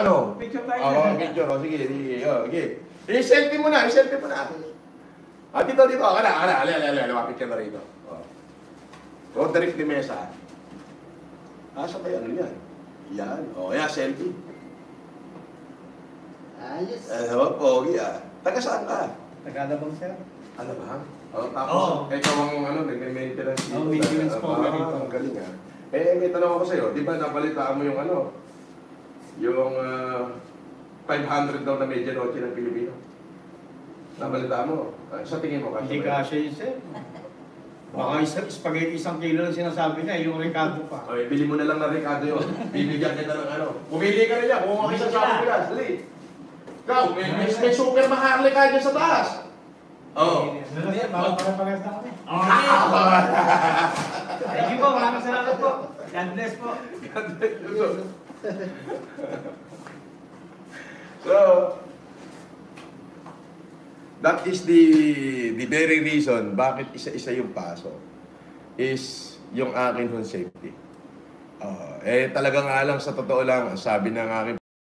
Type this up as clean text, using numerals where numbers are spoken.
ano? Picture tayo. Oo, picture. O, sige, sige. I-selfie mo na, i-selfie mo na. Dito. Lumapit ka na rito. Roderick de Mesa. Asa ba yan? Yan. Yan. Yan, selfie. Ayos. Pogi Taga saan ka? Tagalabang, sir. Ano ba? Tapos, ikaw ang nag-maintenance dito. Maintenance po. Ang galing may tanong ako sa'yo. Di ba nabalitaan mo yung yung 500 daw na medianoche ng Pilipino? Nabalitaan mo? Sa tingin mo, Hindi kasya yun, sir. Baka spaghetti 1 kilo lang sinasabi niya, yung Ricardo pa. Okay, bili mo na lang ng Ricardo yun. Bibigyan kita ng Pumili ka na niya, kumuha ka sa Shopee Plus. Dali. Ikaw, may super maharli ka dyan sa taas. Oo. Baka para-paras na kami. Thank you po, maraming salamat po. God bless po. God bless you. So, that is the very reason bakit isa-isa yung paso is yung akin home safety. Talaga nga lang sa totoo lang, sabi ng aking